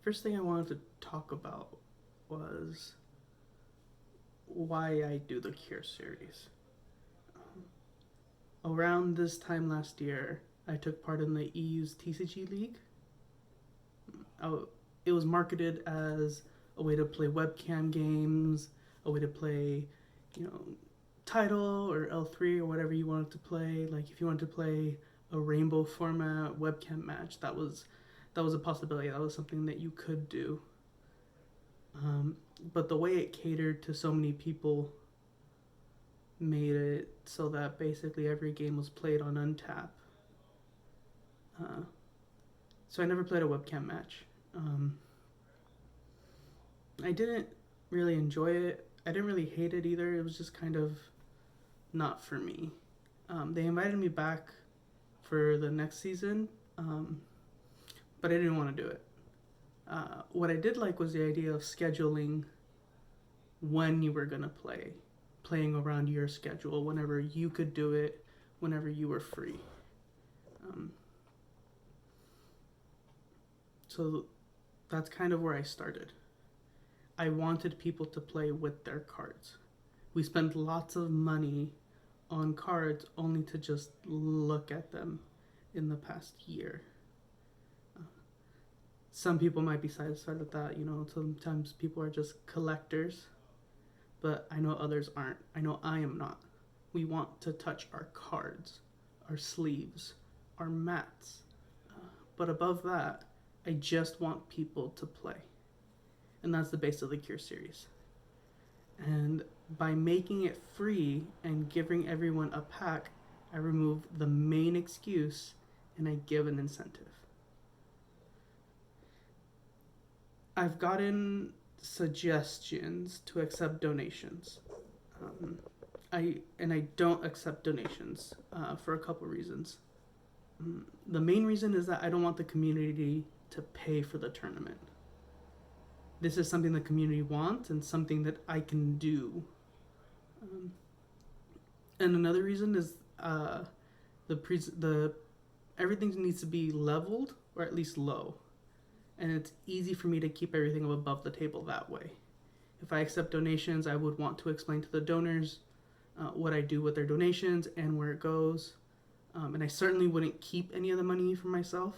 First thing I wanted to talk about was why I do the Cure series. Around this time last year, I took part in the EU's TCG League. It was marketed as a way to play webcam games, a way to play, you know, Title or L3 or whatever you wanted to play. Like if you wanted to play a rainbow format webcam match, that was a possibility. That was something that you could do. But the way it catered to so many people made it so that basically every game was played on Untap. Uh, so I never played a webcam match. I didn't really enjoy it. I didn't really hate it either. It was just kind of not for me. They invited me back for the next season, but I didn't want to do it. What I did like was the idea of scheduling when you were gonna play, playing around your schedule, whenever you could do it, whenever you were free. Um, so that's kind of where I started. I wanted people to play with their cards. We spent lots of money on cards only to just look at them in the past year. Some people might be satisfied with that, sometimes people are just collectors, but I know others aren't. I know I am not. We want to touch our cards, our sleeves, our mats. But above that, I just want people to play. And that's the base of the Cure series. And by making it free and giving everyone a pack, I remove the main excuse and I give an incentive. I've gotten suggestions to accept donations. I don't accept donations for a couple reasons. The main reason is that I don't want the community to pay for the tournament. This is something the community wants and something that I can do. And another reason is the everything needs to be leveled or at least low, and it's easy for me to keep everything above the table that way. If I accept donations, I would want to explain to the donors what I do with their donations and where it goes. And I certainly wouldn't keep any of the money for myself.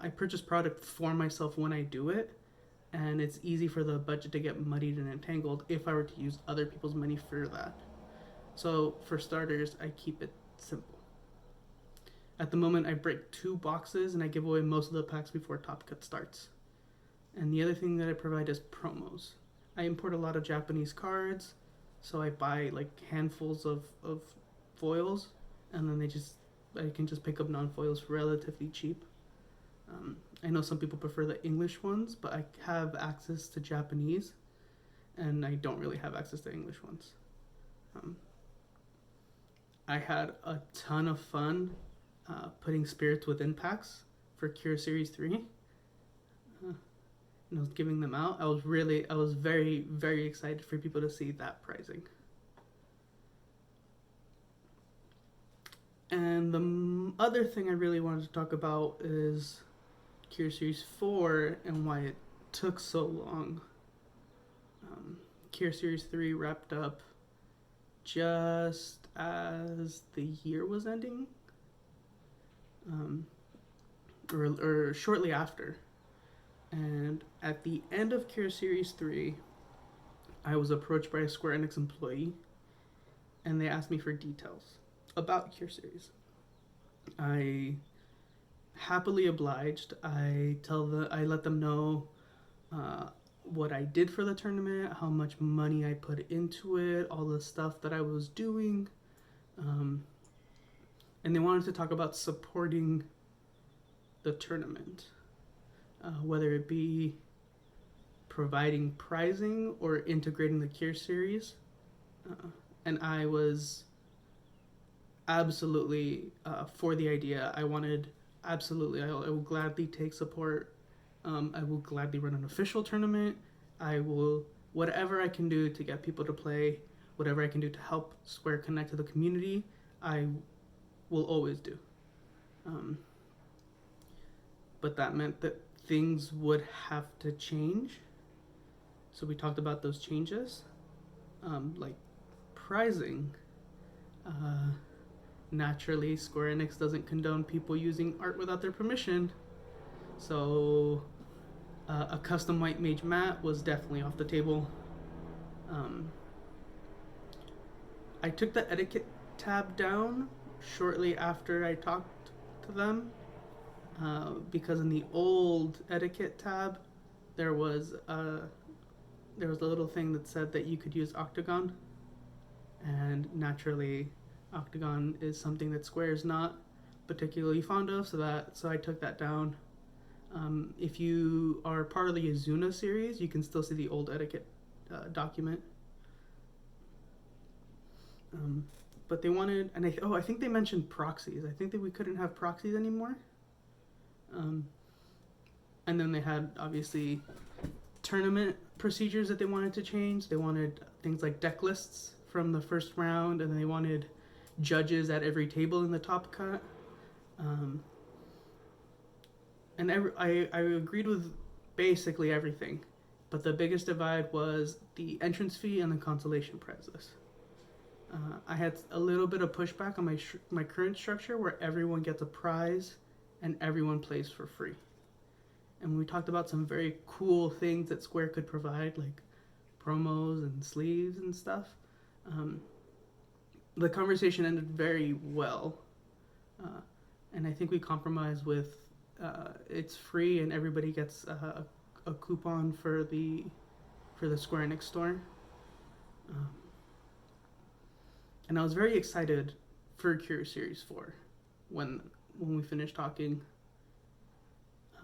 I purchase product for myself when I do it, and it's easy for the budget to get muddied and entangled if I were to use other people's money for that. So for starters, I keep it simple. At the moment, I break 2 boxes and I give away most of the packs before Top Cut starts. And the other thing that I provide is promos. I import a lot of Japanese cards, so I buy like handfuls of foils, and then I can just pick up non-foils relatively cheap. I know some people prefer the English ones, but I have access to Japanese, and I don't really have access to English ones. I had a ton of fun putting spirits within packs for Cure Series 3. And I was giving them out. I was very, very excited for people to see that pricing. And the other thing I really wanted to talk about is Cure Series 4 and why it took so long. Cure Series 3 wrapped up just as the year was ending, or shortly after. And at the end of Cure Series 3, I was approached by a Square Enix employee, and they asked me for details about Cure Series. I happily obliged. I let them know what I did for the tournament, how much money I put into it, all the stuff that I was doing, and they wanted to talk about supporting the tournament, whether it be providing prizing or integrating the Cure series. And I was absolutely for the idea. I will gladly take support. I will gladly run an official tournament. I will, whatever I can do to get people to play, whatever I can do to help Square connect to the community, I will always do. But that meant that things would have to change. So we talked about those changes, like prizing. Uh, Naturally, Square Enix doesn't condone people using art without their permission. So a custom white mage mat was definitely off the table. Um, I took the etiquette tab down shortly after I talked to them, because in the old etiquette tab there was a little thing that said that you could use Octagon, and naturally Octagon is something that Square is not particularly fond of, so I took that down. If you are part of the Azuna series, you can still see the old etiquette document. But they wanted, and I think they mentioned proxies. I think that we couldn't have proxies anymore. And then they had, obviously, tournament procedures that they wanted to change. They wanted things like deck lists from the first round, and they wanted judges at every table in the top cut. And I agreed with basically everything, but the biggest divide was the entrance fee and the consolation prizes. I had a little bit of pushback on my current structure, where everyone gets a prize and everyone plays for free. And we talked about some very cool things that Square could provide, like promos and sleeves and stuff. The conversation ended very well, and I think we compromised with it's free and everybody gets a coupon for the Square Enix store. And I was very excited for Cure Series 4 when we finished talking.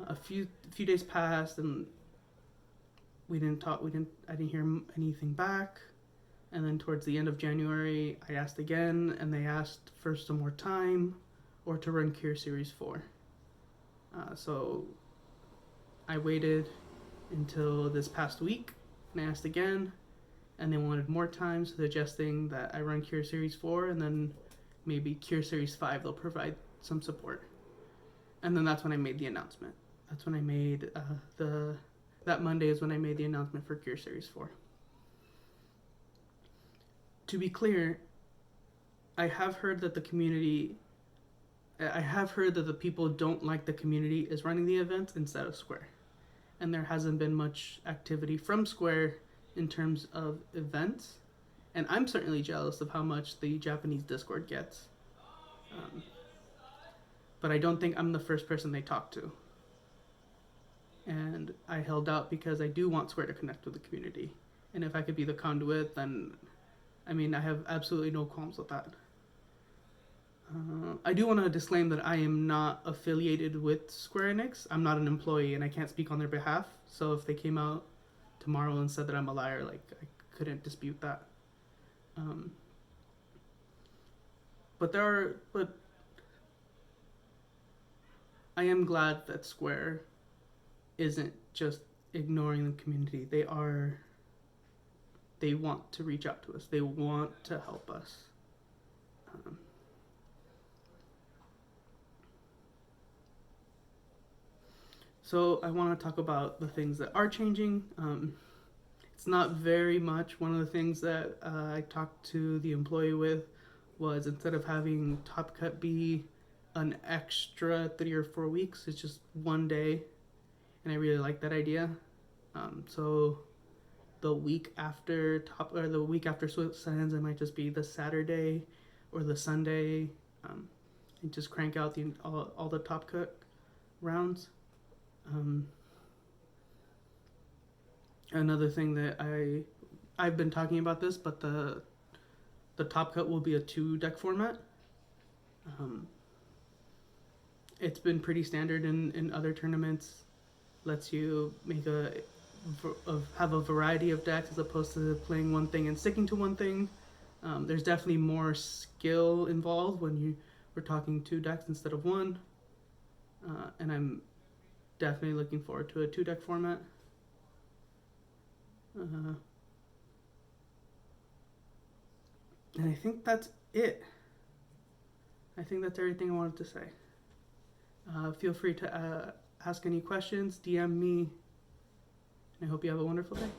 A few days passed and I didn't hear anything back. And then towards the end of January, I asked again, and they asked for some more time or to run Cure Series 4. So I waited until this past week, and I asked again, and they wanted more time, suggesting that I run Cure Series 4, and then maybe Cure Series 5 they'll provide some support. And then that's when I made the announcement. That's when I made that Monday is when I made the announcement for Cure Series 4. To be clear, I have heard that the people don't like the community is running the events instead of Square. And there hasn't been much activity from Square in terms of events. And I'm certainly jealous of how much the Japanese Discord gets. But I don't think I'm the first person they talk to. And I held out because I do want Square to connect with the community. And if I could be the conduit, then, I have absolutely no qualms with that. I do want to disclaim that I am not affiliated with Square Enix. I'm not an employee and I can't speak on their behalf. So if they came out tomorrow and said that I'm a liar, I couldn't dispute that. But I am glad that Square isn't just ignoring the community. They want to reach out to us. They want to help us. So I want to talk about the things that are changing. It's not very much. One of the things that I talked to the employee with was, instead of having Top Cut be an extra 3 or 4 weeks, it's just one day. And I really like that idea. So the week after Swiss Sands, it might just be the Saturday or the Sunday, and just crank out all the Top Cut rounds. Another thing that I've been talking about this, but the Top Cut will be a 2-deck format. It's been pretty standard in other tournaments. Lets you make have a variety of decks as opposed to playing one thing and sticking to one thing. There's definitely more skill involved when we're talking 2 decks instead of 1. And I'm definitely looking forward to a 2-deck format. And I think that's it. I think that's everything I wanted to say. Feel free to ask any questions, DM me. And I hope you have a wonderful day.